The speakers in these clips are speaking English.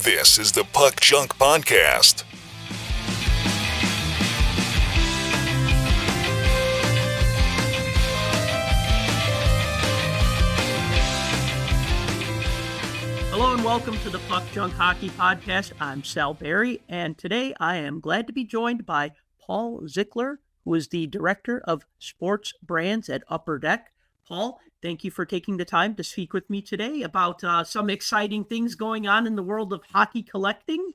This is the Puck Junk Podcast. Hello and welcome to the Puck Junk Hockey Podcast. I'm Sal Barry, and today I am glad to be joined by Paul Zickler, who is the Director of Sports Brands at Upper Deck. Paul, thank you for taking the time to speak with me today about some exciting things going on in the world of hockey collecting.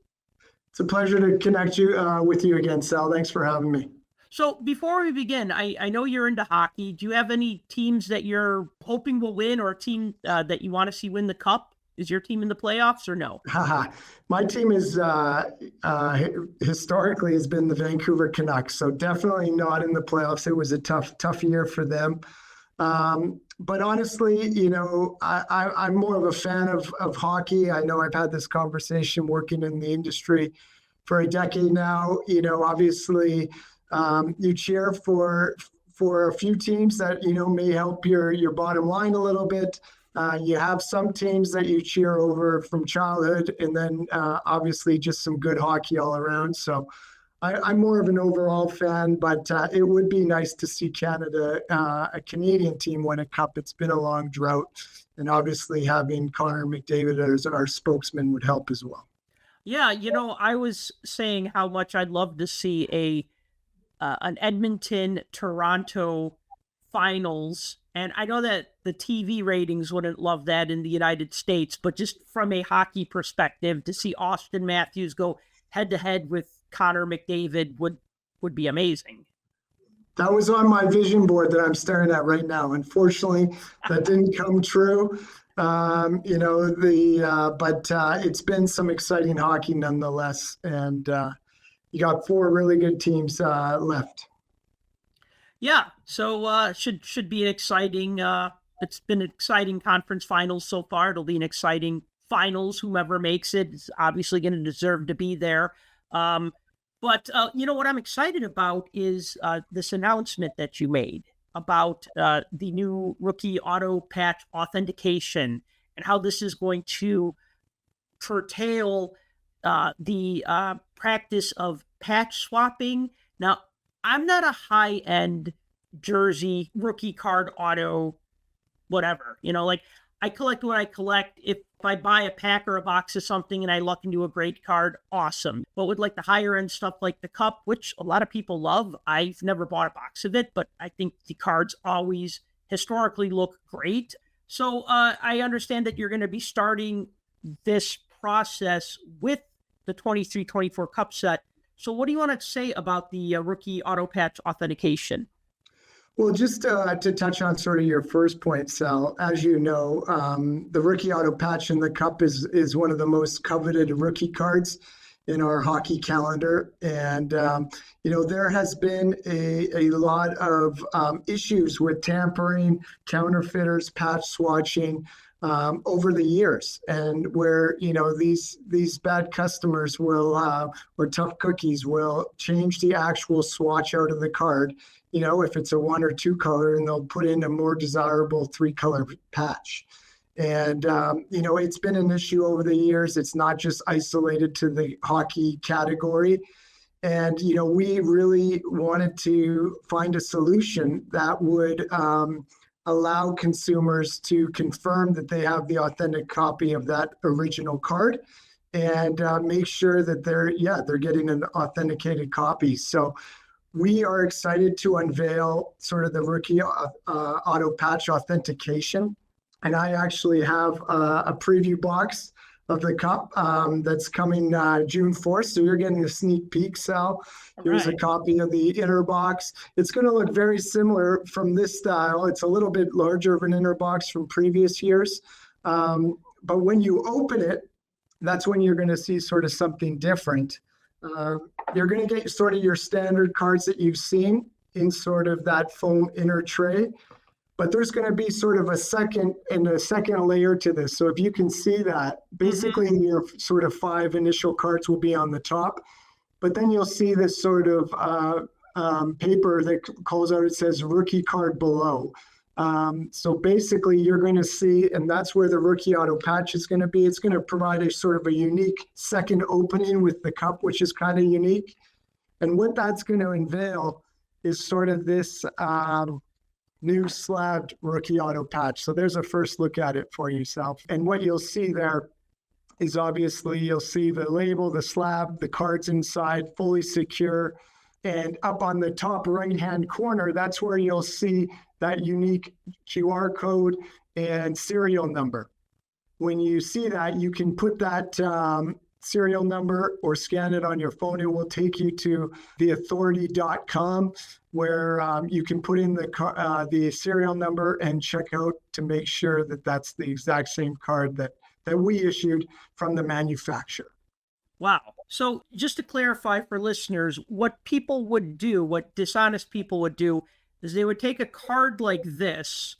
It's a pleasure to connect with you again, Sal. Thanks for having me. So before we begin, I know you're into hockey. Do you have any teams that you're hoping will win, or a team that you want to see win the cup? Is your team in the playoffs or no? My team is historically has been the Vancouver Canucks, so definitely not in the playoffs. It was a tough year for them. But honestly, you know, I'm more of a fan of hockey. I know I've had this conversation working in the industry for a decade now. You know, obviously, you cheer for a few teams that, you know, may help your bottom line a little bit. You have some teams that you cheer over from childhood, and then obviously just some good hockey all around. So I'm more of an overall fan, but it would be nice to see Canada, a Canadian team, win a cup. It's been a long drought, and obviously having Connor McDavid as our spokesman would help as well. Yeah, you know, I was saying how much I'd love to see an Edmonton-Toronto finals. And I know that the TV ratings wouldn't love that in the United States, but just from a hockey perspective, to see Austin Matthews go head-to-head with Connor McDavid would be amazing. That was on my vision board that I'm staring at right now. Unfortunately, that didn't come true. But it's been some exciting hockey nonetheless. And you got 4 really good teams left. Yeah, so should be an exciting. It's been an exciting conference finals so far. It'll be an exciting finals. Whomever makes it is obviously going to deserve to be there. But you know what I'm excited about is this announcement that you made about the new Rookie Auto Patch Authentication and how this is going to curtail the practice of patch swapping. Now, I'm not a high-end jersey, rookie card auto, whatever. You know, like, I collect what I collect. If I buy a pack or a box of something and I luck into a great card, awesome. But with like the higher-end stuff like the cup, which a lot of people love, I've never bought a box of it, but I think the cards always historically look great. So I understand that you're going to be starting this process with the 23-24 cup set. So what do you want to say about the Rookie Auto Patch Authentication? Well, just to touch on sort of your first point, Sal, as you know, the Rookie Auto Patch in the Cup is one of the most coveted rookie cards in our hockey calendar. And, you know, there has been a lot of issues with tampering, counterfeiters, patch swatching, over the years, and where, you know, these bad customers will or tough cookies will change the actual swatch out of the card, you know, if it's a 1 or 2 color, and they'll put in a more desirable 3-color patch. And you know, it's been an issue over the years. It's not just isolated to the hockey category. And, you know, we really wanted to find a solution that would allow consumers to confirm that they have the authentic copy of that original card, and make sure that they're getting an authenticated copy. So we are excited to unveil sort of the Rookie Auto Patch Authentication. And I actually have a preview box of the cup that's coming June 4th. So you're getting a sneak peek, Sal. Here's a copy of the inner box. It's going to look very similar from this style. It's a little bit larger of an inner box from previous years. But when you open it, that's when you're going to see sort of something different. You're going to get sort of your standard cards that you've seen in sort of that foam inner tray. But there's going to be sort of a second layer to this. So if you can see that, basically your sort of 5 initial cards will be on the top, but then you'll see this sort of paper that calls out, it says rookie card below. So basically you're going to see, and that's where the Rookie Auto Patch is going to be. It's going to provide a sort of a unique second opening with the cup, which is kind of unique. And what that's going to unveil is sort of this new slabbed Rookie Auto Patch. So there's a first look at it for yourself. And what you'll see there is obviously you'll see the label, the slab, the cards inside, fully secure. And up on the top right-hand corner, that's where you'll see that unique QR code and serial number. When you see that, you can put that serial number or scan it on your phone. It will take you to theauthority.com where you can put in the serial number and check out to make sure that that's the exact same card that we issued from the manufacturer. Wow. So just to clarify for listeners, what people would do, what dishonest people would do, is they would take a card like this,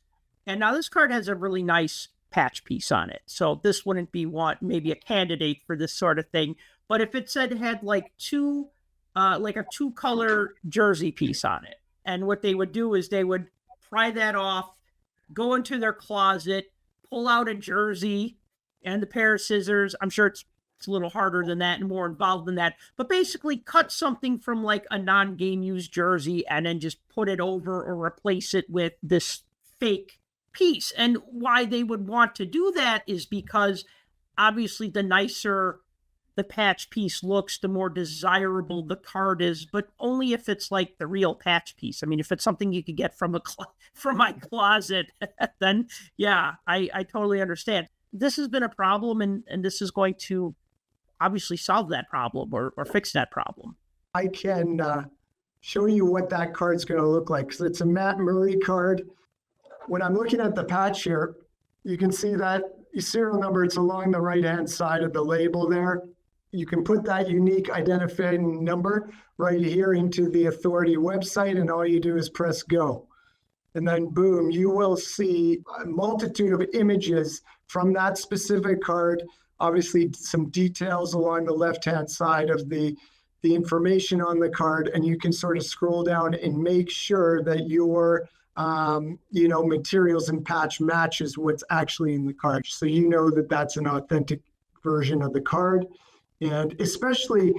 and now this card has a really nice patch piece on it. So this wouldn't be maybe a candidate for this sort of thing. But if it had like a two-color jersey piece on it, and what they would do is they would pry that off, go into their closet, pull out a jersey and a pair of scissors. I'm sure it's a little harder than that and more involved than that, but basically cut something from like a non-game used jersey and then just put it over or replace it with this fake piece. And why they would want to do that is because obviously the nicer the patch piece looks, the more desirable the card is, but only if it's like the real patch piece. I mean, if it's something you could get from from my closet, then yeah, I totally understand. This has been a problem, and this is going to obviously solve that problem or fix that problem. I can show you what that card's going to look like because it's a Matt Murray card. When I'm looking at the patch here, you can see that serial number, it's along the right-hand side of the label there. You can put that unique identifying number right here into the Authority website, and all you do is press go. And then boom, you will see a multitude of images from that specific card. Obviously, some details along the left-hand side of the information on the card, and you can sort of scroll down and make sure that your materials and patch matches what's actually in the card. So you know that that's an authentic version of the card. And especially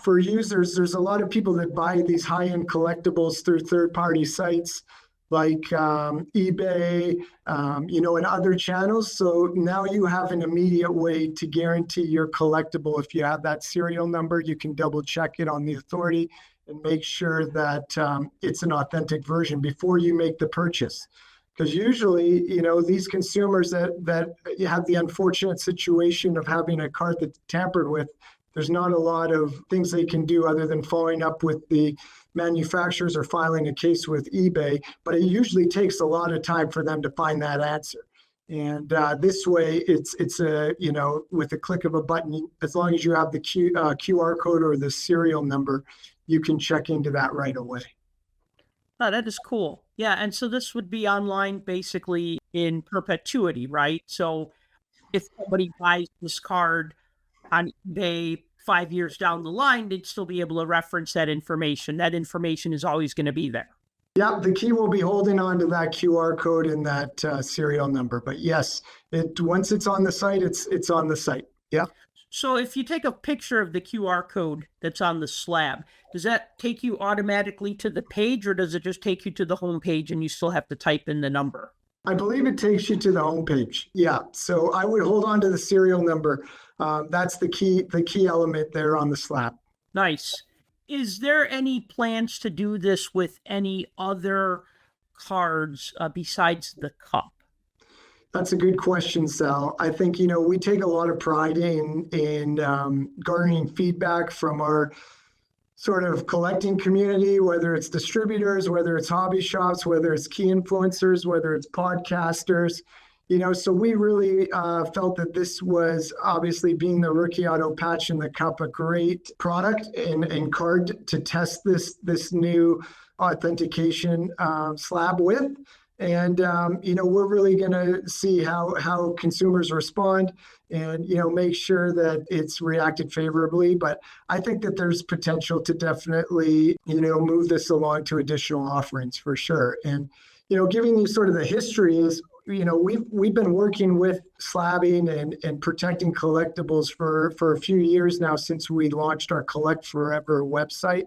for users, there's a lot of people that buy these high-end collectibles through third-party sites like eBay, and other channels. So now you have an immediate way to guarantee your collectible. If you have that serial number, you can double check it on the Authority and make sure that it's an authentic version before you make the purchase. Because usually, these consumers that have the unfortunate situation of having a card that's tampered with, there's not a lot of things they can do other than following up with the manufacturers or filing a case with eBay. But it usually takes a lot of time for them to find that answer. And this way, it's with a click of a button, as long as you have the QR code or the serial number, you can check into that right away. Oh, that is cool. Yeah, and so this would be online basically in perpetuity, right? So if somebody buys this card on eBay 5 years down the line, they'd still be able to reference that information. That information is always going to be there. Yeah, the key will be holding on to that QR code and that serial number. But yes, once it's on the site, it's on the site. Yeah. So if you take a picture of the QR code that's on the slab, does that take you automatically to the page, or does it just take you to the home page and you still have to type in the number? I believe it takes you to the home page. Yeah. So I would hold on to the serial number. That's the key element there on the slab. Nice. Is there any plans to do this with any other cards besides the cup? That's a good question, Sal. I think, we take a lot of pride in garnering feedback from our sort of collecting community, whether it's distributors, whether it's hobby shops, whether it's key influencers, whether it's podcasters. So we really felt that this was, obviously being the Rookie Auto Patch in the Cup, a great product and card to test this new authentication slab with. And, we're really going to see how consumers respond and, make sure that it's reacted favorably. But I think that there's potential to definitely, move this along to additional offerings for sure. And, giving you sort of the history is, we've been working with slabbing and protecting collectibles for a few years now since we launched our Collect Forever website.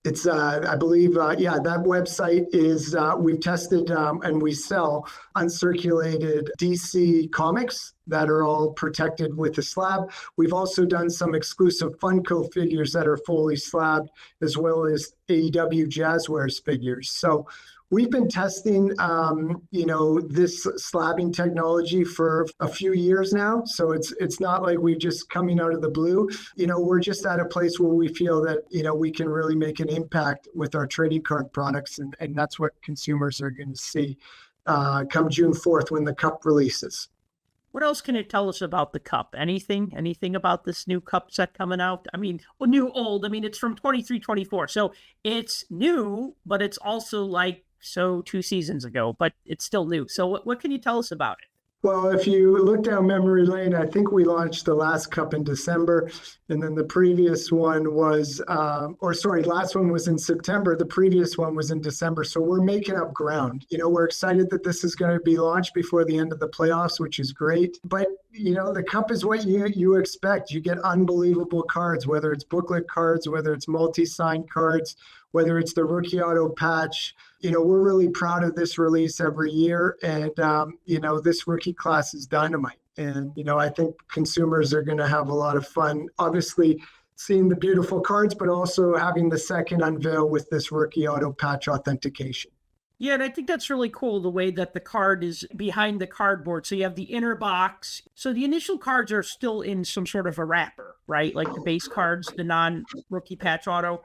It's, I believe, that website is, we've tested and we sell uncirculated DC comics that are all protected with the slab. We've also done some exclusive Funko figures that are fully slabbed, as well as AEW Jazzwares figures. So we've been testing, this slabbing technology for a few years now. So it's not like we're just coming out of the blue. We're just at a place where we feel that, we can really make an impact with our trading card products. And that's what consumers are going to see come June 4th when the cup releases. What else can it tell us about the cup? Anything about this new cup set coming out? I mean, well, new, old. I mean, it's from 23-24. So it's new, but it's also like, 2 seasons ago, but it's still new. So what can you tell us about it? Well, if you look down memory lane, I think we launched the last cup in December, and then the previous one was, last one was in September. The previous one was in December. So we're making up ground. We're excited that this is going to be launched before the end of the playoffs, which is great. But, the cup is what you expect. You get unbelievable cards, whether it's booklet cards, whether it's multi-signed cards, whether it's the rookie auto patch. We're really proud of this release every year. And, this rookie class is dynamite. And, I think consumers are going to have a lot of fun, obviously seeing the beautiful cards, but also having the second unveil with this rookie auto patch authentication. Yeah, and I think that's really cool, the way that the card is behind the cardboard. So you have the inner box. So the initial cards are still in some sort of a wrapper, right? Like the base cards, the non-rookie patch auto.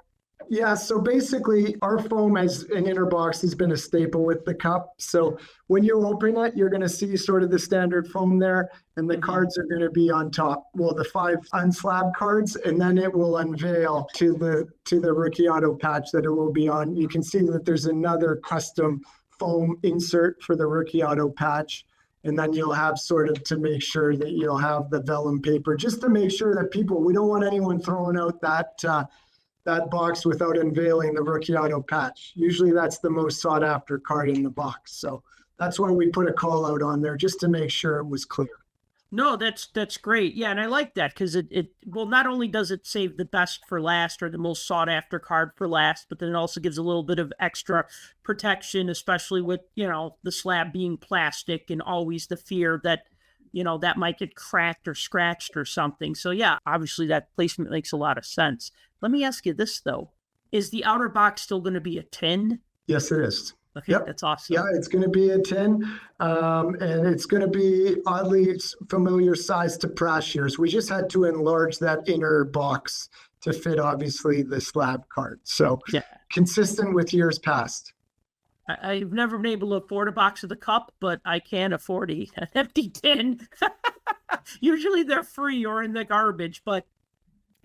Yeah, so basically our foam as an inner box has been a staple with the cup. So when you open it, you're going to see sort of the standard foam there, and the cards are going to be on top. Well, the 5 unslabbed cards, and then it will unveil to the rookie auto patch that it will be on. You can see that there's another custom foam insert for the rookie auto patch. And then you'll have sort of to make sure that you'll have the vellum paper, just to make sure that we don't want anyone throwing out that box without unveiling the rookie auto patch. Usually that's the most sought after card in the box. So that's why we put a call out on there, just to make sure it was clear. No, that's great. Yeah, and I like that because it not only does it save the best for last or the most sought after card for last, but then it also gives a little bit of extra protection, especially with, the slab being plastic and always the fear that, that might get cracked or scratched or something. So yeah, obviously that placement makes a lot of sense. Let me ask you this though. Is the outer box still going to be a tin? Yes, it is. Okay, yep. That's awesome. Yeah, it's going to be a tin, and it's going to be oddly familiar size to past years. We just had to enlarge that inner box to fit, obviously, the slab card. So yeah, consistent with years past. I've never been able to afford a box of the cup, but I can afford an empty tin. Usually they're free or in the garbage, but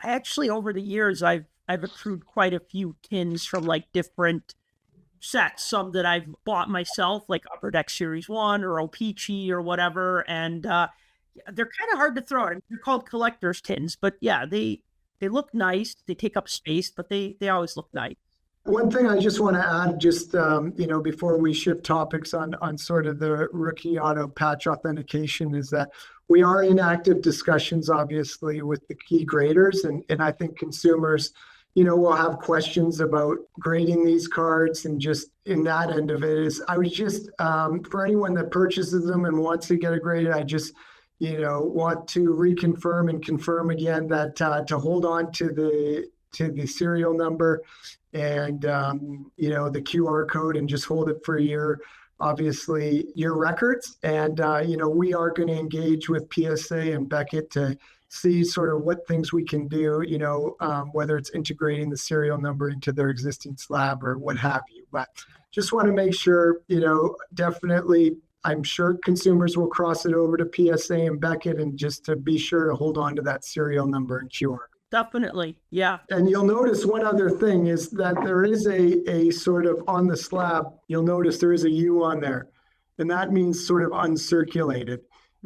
actually over the years, I've accrued quite a few tins from like different sets, some that I've bought myself, like Upper Deck Series 1 or O-Pee-Chee or whatever, and they're kind of hard to throw. I mean, they're called collector's tins, but yeah, they look nice. They take up space, but they always look nice. One thing I just want to add, just before we shift topics on sort of the rookie auto patch authentication, is that we are in active discussions, obviously, with the key graders, and I think consumers, will have questions about grading these cards, and just in that end of it is, I would just, for anyone that purchases them and wants to get it graded, I just, want to reconfirm and confirm again that to hold on to the serial number and, the QR code, and just hold it for your records. And, we are going to engage with PSA and Beckett to see sort of what things we can do, whether it's integrating the serial number into their existing slab or what have you. But just want to make sure, definitely, I'm sure consumers will cross it over to PSA and Beckett, and just to be sure to hold on to that serial number and QR. Definitely, yeah. And you'll notice one other thing is that there is a sort of, on the slab, you'll notice there is a U on there, and that means sort of uncirculated.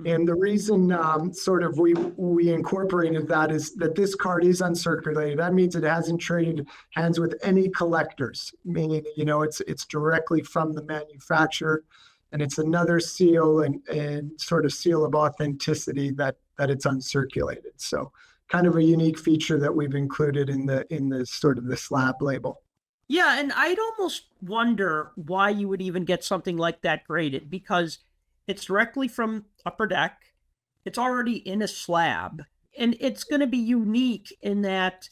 And the reason sort of we incorporated that is that this card is uncirculated. That means it hasn't traded hands with any collectors, meaning, it's directly from the manufacturer, and it's another seal and sort of seal of authenticity that it's uncirculated. So kind of a unique feature that we've included in the sort of the slab label. Yeah, and I'd almost wonder why you would even get something like that graded, because it's directly from Upper Deck. It's already in a slab, and it's going to be unique in that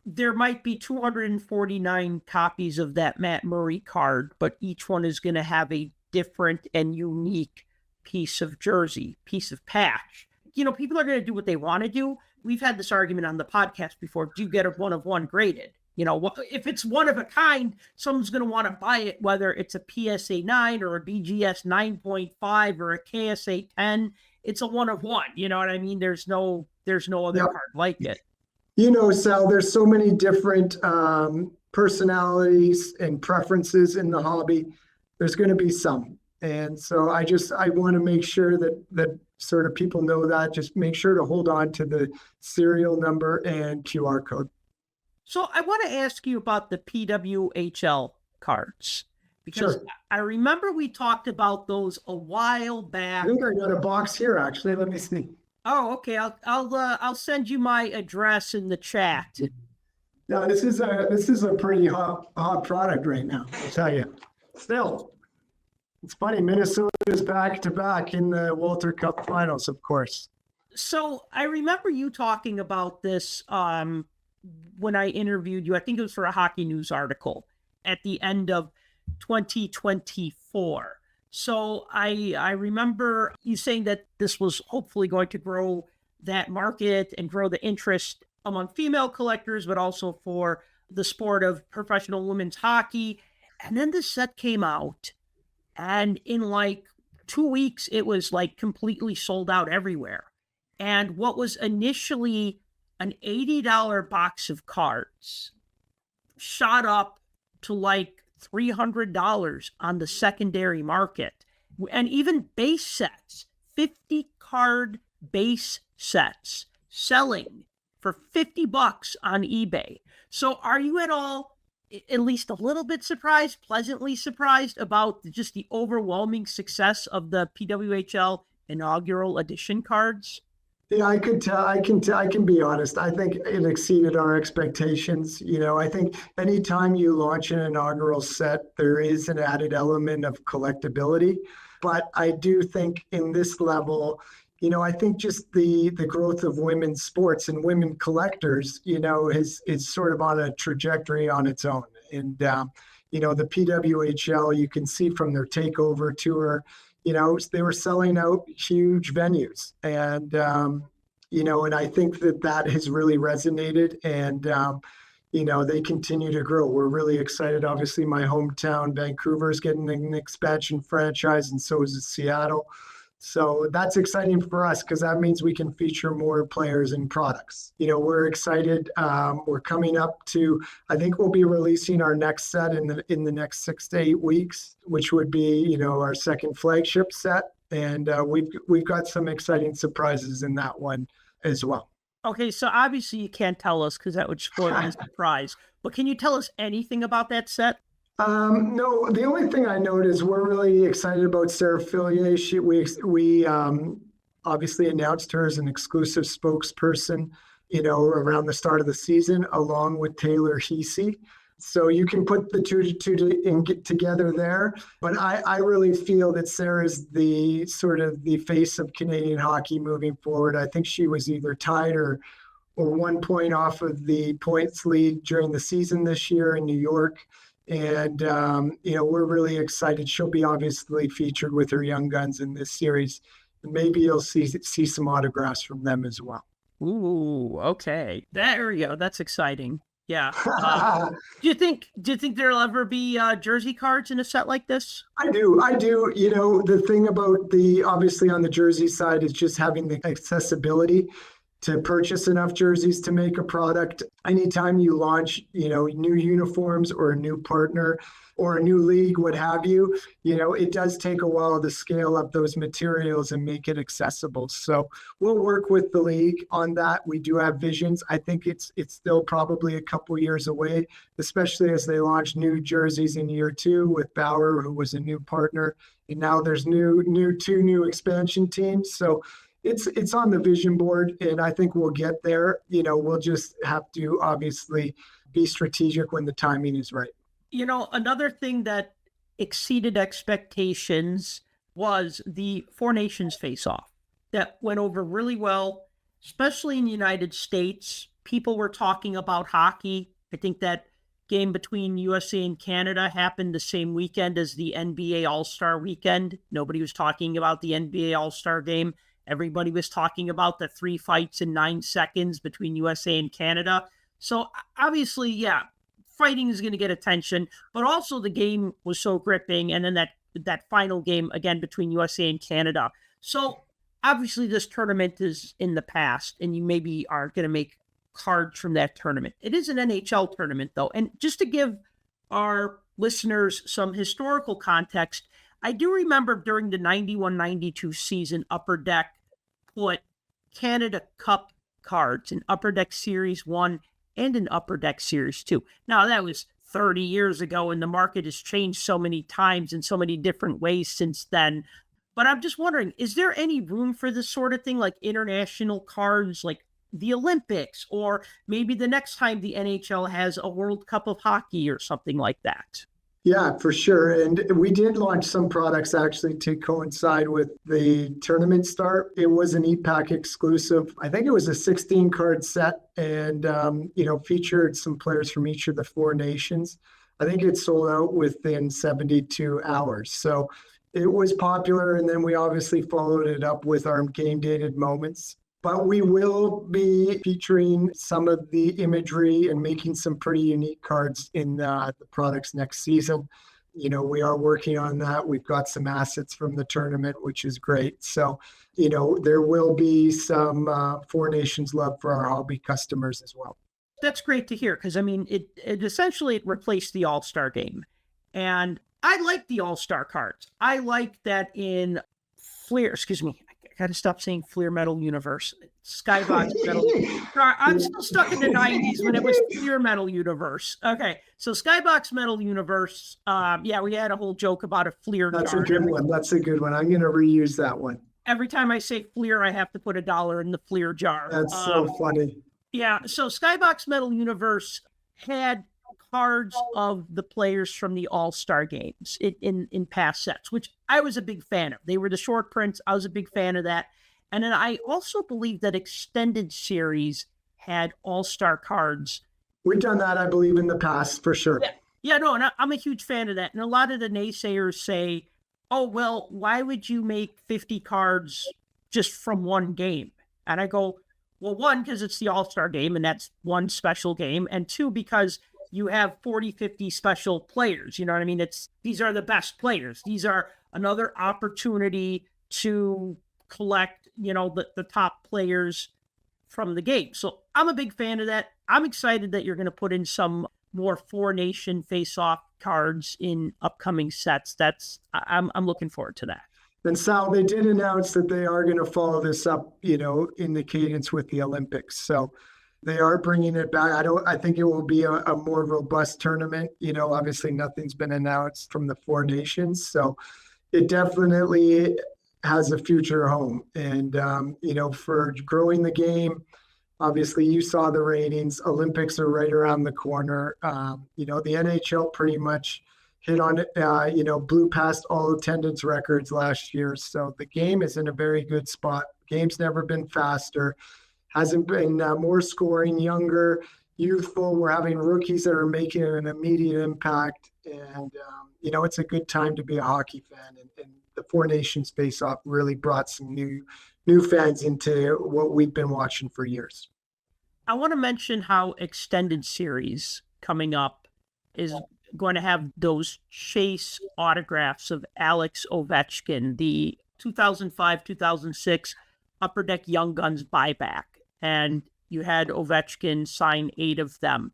there might be 249 copies of that Matt Murray card, but each one is going to have a different and unique piece of jersey, piece of patch. People are going to do what they want to do. We've had this argument on the podcast before. Do you get a 1 of 1 graded? If it's one of a kind, someone's going to want to buy it, whether it's a PSA 9 or a BGS 9.5 or a KSA 10. It's a 1 of 1. You know what I mean? There's no other card like it. Sal, there's so many different personalities and preferences in the hobby. There's going to be some. And so I want to make sure that sort of people know that. Just make sure to hold on to the serial number and QR code. So I want to ask you about the PWHL cards, because Sure. I remember we talked about those a while back. I think I got a box here, actually. Let me see. Oh, okay. I'll send you my address in the chat. No, this is a pretty hot product right now, I'll tell you. Still, it's funny. Minnesota is back to back in the Walter Cup finals, of course. So I remember you talking about this when I interviewed you. I think it was for a Hockey News article at the end of 2024. So I remember you saying that this was hopefully going to grow that market and grow the interest among female collectors, but also for the sport of professional women's hockey. And then this set came out, and in like 2 weeks, it was like completely sold out everywhere. And what was initially an $80 box of cards shot up to like $300 on the secondary market. And even base sets, 50 card base sets, selling for $50 on eBay. So are you at all, at least a little bit surprised, pleasantly surprised about just the overwhelming success of the PWHL inaugural edition cards? Yeah, I can be honest. I think it exceeded our expectations. I think anytime you launch an inaugural set, there is an added element of collectability. But I do think in this level, I think just the growth of women's sports and women collectors, is sort of on a trajectory on its own. And, the PWHL, you can see from their takeover tour, they were selling out huge venues, and and I think that has really resonated, and they continue to grow. We're really excited. Obviously, my hometown, Vancouver, is getting an expansion franchise, and so is Seattle. So that's exciting for us because that means we can feature more players and products. We're excited. We're coming up to, I think we'll be releasing our next set in the next 6 to 8 weeks, which would be, our second flagship set. And we've got some exciting surprises in that one as well. Okay, so obviously you can't tell us because that would spoil the surprise. But can you tell us anything about that set? No, the only thing I note is we're really excited about Sarah Fillier. We obviously announced her as an exclusive spokesperson, around the start of the season, along with Taylor Heasey. So you can put the two together there. But I really feel that Sarah's the sort of the face of Canadian hockey moving forward. I think she was either tied or 1 point off of the points lead during the season this year in New York. And, we're really excited. She'll be obviously featured with her young guns in this series. And maybe you'll see some autographs from them as well. Ooh, okay. There we go. That's exciting. Yeah. Do you think there'll ever be jersey cards in a set like this? I do. The thing about obviously on the jersey side is just having the accessibility to purchase enough jerseys to make a product. Anytime you launch, new uniforms or a new partner or a new league, what have you, it does take a while to scale up those materials and make it accessible. So we'll work with the league on that. We do have visions. I think it's still probably a couple years away, especially as they launch new jerseys in year 2 with Bauer, who was a new partner. And now there's two new expansion teams. So it's on the vision board, and I think we'll get there. We'll just have to obviously be strategic when the timing is right. Another thing that exceeded expectations was the Four Nations face-off. That went over really well, especially in the United States. People were talking about hockey. I think that game between USA and Canada happened the same weekend as the NBA All-Star weekend. Nobody was talking about the NBA All-Star game. Everybody was talking about the 3 fights in 9 seconds between USA and Canada. So obviously, yeah, fighting is going to get attention, but also the game was so gripping. And then that final game again between USA and Canada. So obviously this tournament is in the past, and you maybe are going to make cards from that tournament. It is an NHL tournament though. And just to give our listeners some historical context, I do remember during the 91-92 season, Upper Deck put Canada Cup cards in Upper Deck Series 1 and in Upper Deck Series 2. Now, that was 30 years ago, and the market has changed so many times in so many different ways since then. But I'm just wondering, is there any room for this sort of thing, like international cards, like the Olympics, or maybe the next time the NHL has a World Cup of Hockey or something like that? Yeah, for sure. And we did launch some products actually to coincide with the tournament start. It was an EPAC exclusive. I think it was a 16 card set, and, featured some players from each of the 4 nations. I think it sold out within 72 hours. So it was popular. And then we obviously followed it up with our game dated moments. But we will be featuring some of the imagery and making some pretty unique cards in the products next season. We are working on that. We've got some assets from the tournament, which is great. So, there will be some Four Nations love for our hobby customers as well. That's great to hear, because, it essentially replaced the All-Star game. And I like the All-Star cards. I like that in Fleer, I got to stop saying Fleer Metal Universe. Skybox Metal. I'm still stuck in the 90s when it was Fleer Metal Universe. Okay, so Skybox Metal Universe. We had a whole joke about a Fleer. That's a good one. I'm going to reuse that one. Every time I say Fleer, I have to put $1 in the Fleer jar. That's so funny. Yeah, so Skybox Metal Universe had cards of the players from the All-Star games in past sets, which I was a big fan of. They were the short prints. I was a big fan of that. And then I also believe that Extended Series had All-Star cards. We've done that, I believe, in the past, for sure. And I'm a huge fan of that. And a lot of the naysayers say, oh, well, why would you make 50 cards just from one game? And I go, well, 1, because it's the All-Star game, and that's one special game. And 2, because you have 40, 50 special players. You know what I mean? These are the best players. These are another opportunity to collect, the top players from the game. So I'm a big fan of that. I'm excited that you're going to put in some more Four Nation face-off cards in upcoming sets. I'm looking forward to that. And Sal, they did announce that they are going to follow this up, in the cadence with the Olympics. So they are bringing it back. I think it will be a more robust tournament. Obviously nothing's been announced from the Four Nations. So it definitely has a future home. And, for growing the game, obviously you saw the ratings. Olympics are right around the corner. The NHL pretty much hit on it, blew past all attendance records last year. So the game is in a very good spot. Game's never been faster. Hasn't been more scoring, younger, youthful. We're having rookies that are making an immediate impact. And, it's a good time to be a hockey fan. And the Four Nations face-off really brought some new fans into what we've been watching for years. I want to mention how Extended Series coming up is going to have those chase autographs of Alex Ovechkin, the 2005-2006 Upper Deck Young Guns buyback. and you had Ovechkin sign 8 of them.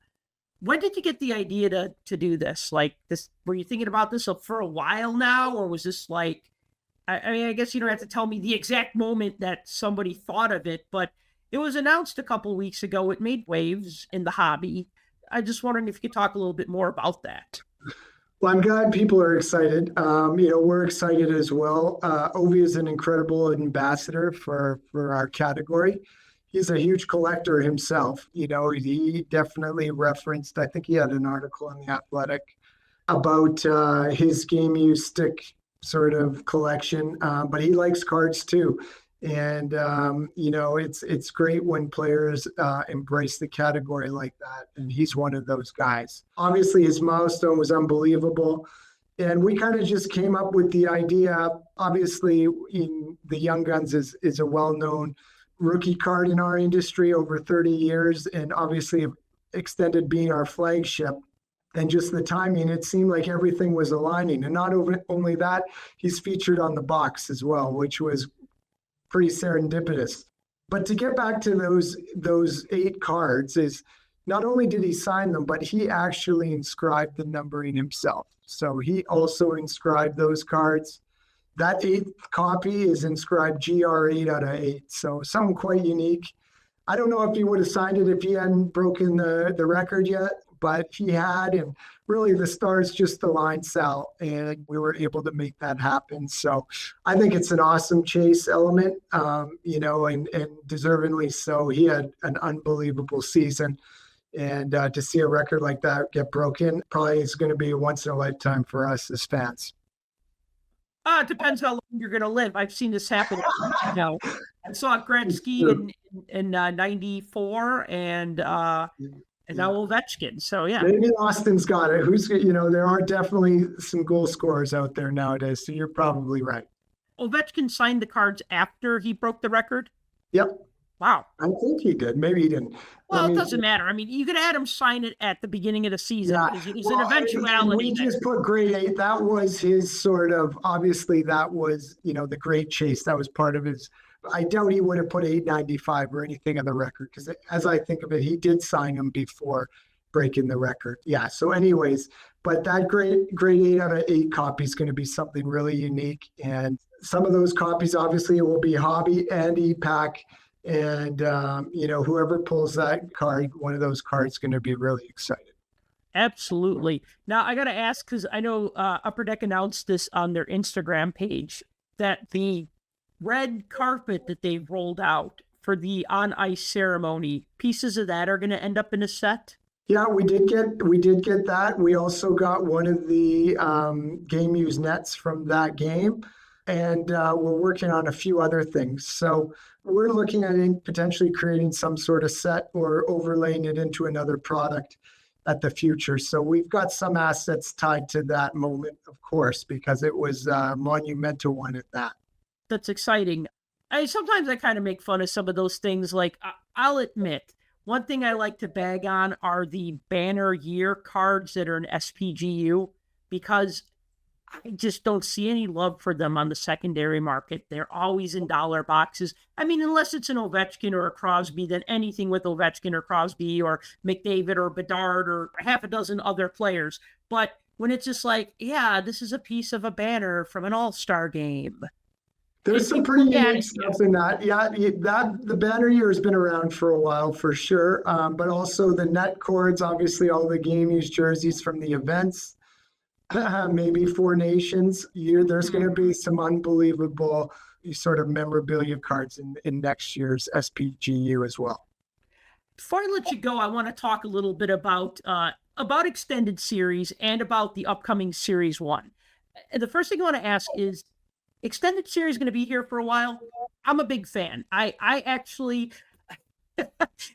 When did you get the idea to do this? Like this, were you thinking about this for a while now, or was this like, I mean, I guess you don't have to tell me the exact moment that somebody thought of it, but it was announced a couple of weeks ago. It made waves in the hobby. I just wondering if you could talk a little bit more about that. Well, I'm glad people are excited. We're excited as well. Ovi is an incredible ambassador for our category. He's a huge collector himself. He definitely referenced, I think he had an article in The Athletic about his game use stick sort of collection, but he likes cards too. And, it's great when players embrace the category like that. And he's one of those guys. Obviously, his milestone was unbelievable. And we kind of just came up with the idea. Obviously, the Young Guns is a well-known rookie card in our industry over 30 years. And obviously, Extended being our flagship. And just the timing, it seemed like everything was aligning. And not only that, he's featured on the box as well, which was pretty serendipitous. But to get back to those 8 cards, is not only did he sign them, but he actually inscribed the numbering himself. So he also inscribed those cards. That 8th copy is inscribed GR8 out of 8. So something quite unique. I don't know if he would have signed it if he hadn't broken the record yet, but he had, and really the stars just aligned, Sal, and we were able to make that happen. So I think it's an awesome chase element, and deservingly so. He had an unbelievable season, and to see a record like that get broken probably is going to be a once in a lifetime for us as fans. It depends how long you're going to live. I've seen this happen. I saw Gretzky in 94 and now Ovechkin. So, yeah. Maybe Austin's got it. There are definitely some goal scorers out there nowadays. So you're probably right. Ovechkin signed the cards after he broke the record? Yep. Wow. I think he did. Maybe he didn't. Well, it doesn't matter. I mean, you could have him sign it at the beginning of the season. Yeah. It was an eventuality. We just put grade 8. That was his sort of, obviously that was, the great chase. That was part of his. I doubt he would have put 895 or anything on the record, because as I think of it, he did sign them before breaking the record. Yeah. So anyways, but that grade 8 out of 8 copy is going to be something really unique. And some of those copies, obviously, it will be hobby and e-pack. And, whoever pulls that card, one of those cards is going to be really excited. Absolutely. Now, I got to ask, because I know Upper Deck announced this on their Instagram page, that the red carpet that they've rolled out for the on-ice ceremony, pieces of that are going to end up in a set? Yeah, we did get that. We also got one of the game used nets from that game. And we're working on a few other things. So we're looking at potentially creating some sort of set or overlaying it into another product at the future. So we've got some assets tied to that moment, of course, because it was a monumental one at that. That's exciting. Sometimes I kind of make fun of some of those things. Like, I'll admit, one thing I like to bag on are the banner year cards that are in SPGU, because I just don't see any love for them on the secondary market. They're always in dollar boxes. I mean, unless it's an Ovechkin or a Crosby, then anything with Ovechkin or Crosby or McDavid or Bedard or half a dozen other players. But when it's just like, yeah, this is a piece of a banner from an all-star game. There's some pretty unique stuff in that. Yeah, the banner year has been around for a while for sure. But also the net cords, obviously all the game used jerseys from the events. Maybe 4 Nations year. There's going to be some unbelievable sort of memorabilia cards in next year's SPGU as well. Before I let you go, I want to talk a little bit about Extended Series and about the upcoming Series 1. The first thing I want to ask is, Extended Series is going to be here for a while. I'm a big fan. I actually, if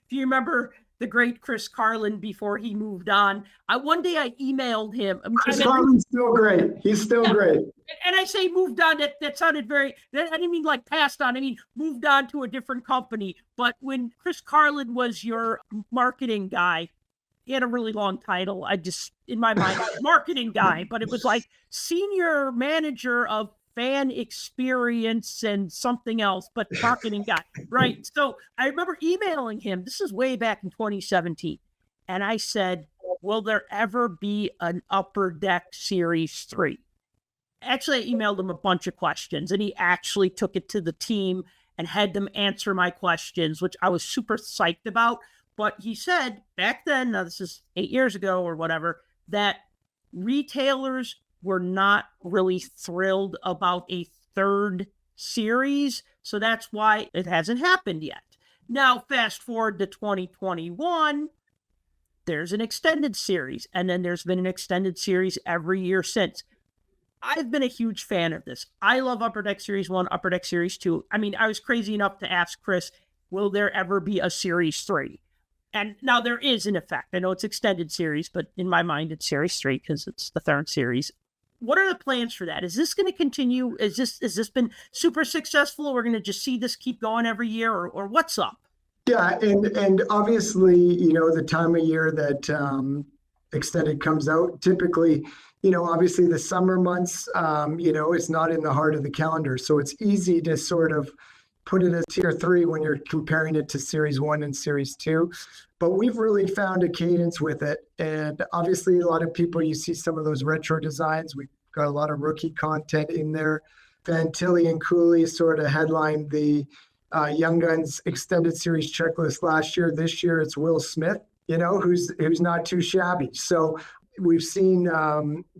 you remember the great Chris Carlin before he moved on, one day I emailed him. Chris Carlin's still great. He's still great. And I say moved on, that sounded I didn't mean like passed on. I mean, moved on to a different company. But when Chris Carlin was your marketing guy, he had a really long title. In my mind, marketing guy, but it was like senior manager of fan experience and something else, but marketing guy, right? So I remember emailing him. This is way back in 2017. And I said, will there ever be an Upper Deck Series 3? Actually, I emailed him a bunch of questions, and he actually took it to the team and had them answer my questions, which I was super psyched about. But he said back then, now this is 8 years ago or whatever, that retailers were not really thrilled about a third series. So that's why it hasn't happened yet. Now, fast forward to 2021, there's an extended series, and then there's been an extended series every year since. I've been a huge fan of this. I love Upper Deck Series 1, Upper Deck Series 2. I mean, I was crazy enough to ask Chris, will there ever be a Series 3? And now there is, in effect. I know it's extended series, but in my mind, it's Series 3 because it's the third series. What are the plans for that? Is this going to continue? Has this been super successful? We're going to just see this keep going every year, or what's up? Yeah, and obviously, the time of year that extended comes out, typically, obviously the summer months, it's not in the heart of the calendar. So it's easy to sort of put it as tier 3 when you're comparing it to Series 1 and Series 2. But we've really found a cadence with it. And obviously, a lot of people, you see some of those retro designs. We've got a lot of rookie content in there. Van Tilly and Cooley sort of headlined the Young Guns extended series checklist last year. This year, it's Will Smith, who's not too shabby. So we've seen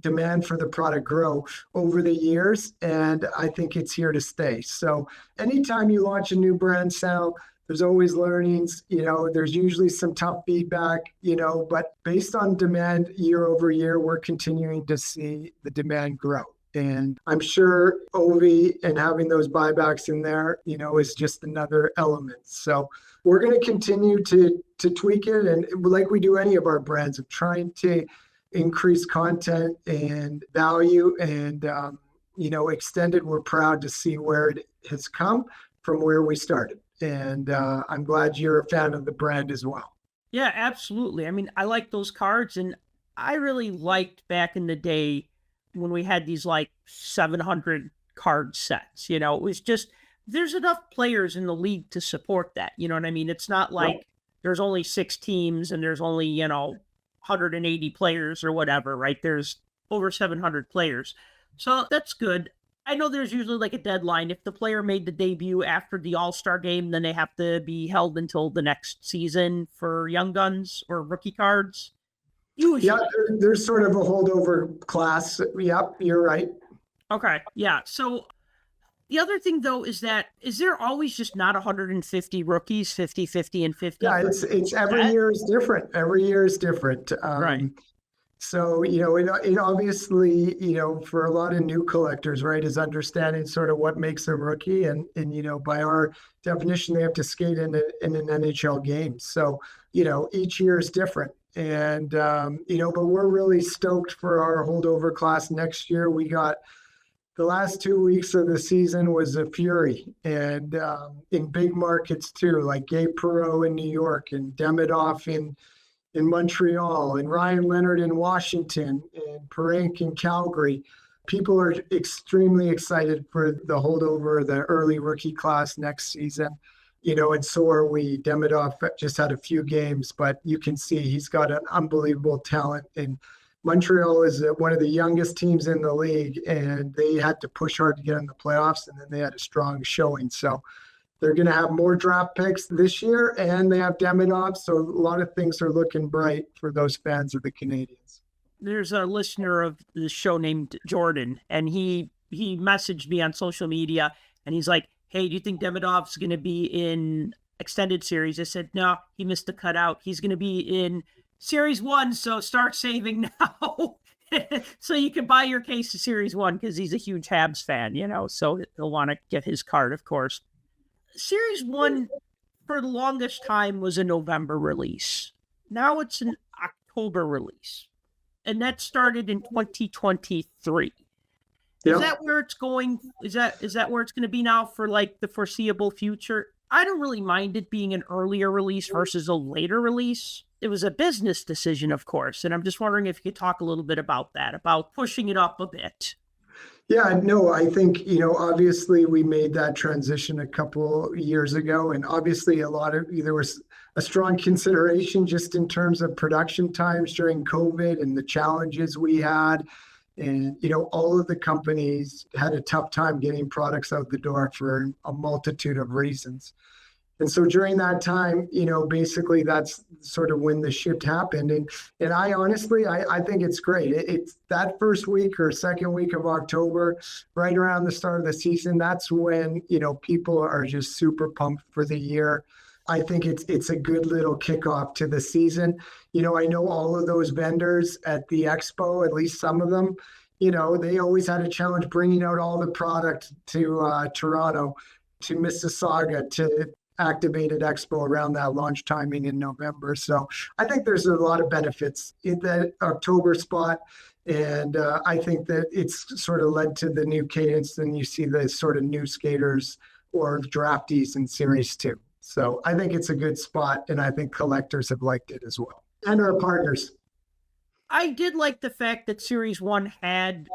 demand for the product grow over the years, and I think it's here to stay. So anytime you launch a new brand, Sal, there's always learnings, there's usually some tough feedback, but based on demand year over year, we're continuing to see the demand grow. And I'm sure Ovi and having those buybacks in there, is just another element. So we're going to continue to tweak it, and like we do any of our brands, of trying to increase content and value, and extended. We're proud to see where it has come from where we started, and I'm glad you're a fan of the brand as well. Yeah, absolutely. I mean, I like those cards, and I really liked back in the day when we had these like 700 card sets. It was just, there's enough players in the league to support that. You know what I mean? It's not like there's only 6 teams and there's only 180 players or whatever, right? There's over 700 players. So that's good. I know there's usually like a deadline. If the player made the debut after the All-Star game, then they have to be held until the next season for Young Guns or rookie cards. Usually. Yeah, there's sort of a holdover class. Yep, you're right. Okay, yeah. So the other thing, though, is there always just not 150 rookies, 50, 50, and 50? Yeah, it's every year is different. Every year is different. Right. So, it obviously, for a lot of new collectors, right, is understanding sort of what makes a rookie. And by our definition, they have to skate in an NHL game. So, each year is different. And, but we're really stoked for our holdover class next year. We got the last 2 weeks of the season was a fury, and in big markets too, like Gabe Perreault in New York, and Demidov in Montreal, and Ryan Leonard in Washington, and Parenk in Calgary. People are extremely excited for the holdover, the early rookie class next season. And so are we. Demidov just had a few games, but you can see he's got an unbelievable talent. And Montreal is one of the youngest teams in the league, and they had to push hard to get in the playoffs, and then they had a strong showing. So they're going to have more draft picks this year, and they have Demidov. So a lot of things are looking bright for those fans of the Canadiens. There's a listener of the show named Jordan, and he messaged me on social media, and he's like, hey, do you think Demidov's going to be in extended series? I said, no, he missed the cutout. He's going to be in Series 1, so start saving now. So you can buy your case of Series 1 because he's a huge Habs fan, so he'll want to get his card, of course. Series 1, for the longest time, was a November release. Now it's an October release. And that started in 2023. Is that where it's going? Is that where it's going to be now for like the foreseeable future? I don't really mind it being an earlier release versus a later release. It was a business decision, of course, and I'm just wondering if you could talk a little bit about that, about pushing it up a bit. Yeah, no, I think, obviously we made that transition a couple years ago, and obviously there was a strong consideration just in terms of production times during COVID and the challenges we had. And, all of the companies had a tough time getting products out the door for a multitude of reasons. And so during that time, basically that's sort of when the shift happened. And I honestly, I think it's great. It's that first week or second week of October, right around the start of the season. That's when, people are just super pumped for the year. I think it's a good little kickoff to the season. I know all of those vendors at the expo, at least some of them, they always had a challenge bringing out all the product to Toronto, to Mississauga, to activated expo around that launch timing in November. So I think there's a lot of benefits in that October spot. And I think that it's sort of led to the new cadence. And you see the sort of new skaters or draftees in Series 2. So I think it's a good spot. And I think collectors have liked it as well. And our partners. I did like the fact that Series 1 had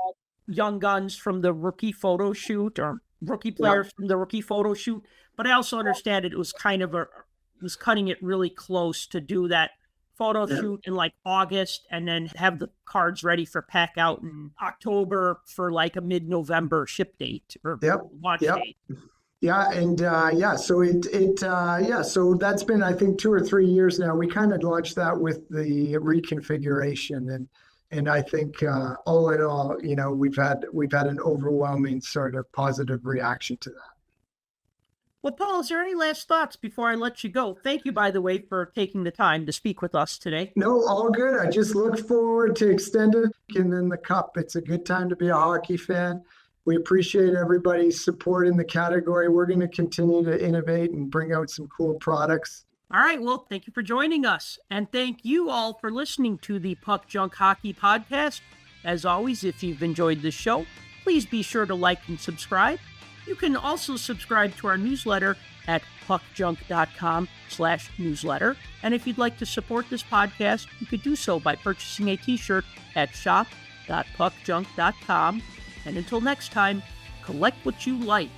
young guns from the rookie photo shoot or rookie players from the rookie photo shoot. But I also understand it was was cutting it really close to do that photo shoot in like August and then have the cards ready for pack out in October for like a mid-November ship date or launch date. Yeah. And so that's been, I think, 2 or 3 years now. We kind of launched that with the reconfiguration and I think all in all, we've had an overwhelming sort of positive reaction to that. Well, Paul, is there any last thoughts before I let you go? Thank you, by the way, for taking the time to speak with us today. No, all good. I just look forward to extended and then the Cup. It's a good time to be a hockey fan. We appreciate everybody's support in the category. We're going to continue to innovate and bring out some cool products. All right. Well, thank you for joining us. And thank you all for listening to the Puck Junk Hockey Podcast. As always, if you've enjoyed this show, please be sure to like and subscribe. You can also subscribe to our newsletter at puckjunk.com/newsletter. And if you'd like to support this podcast, you could do so by purchasing a t-shirt at shop.puckjunk.com. And until next time, collect what you like.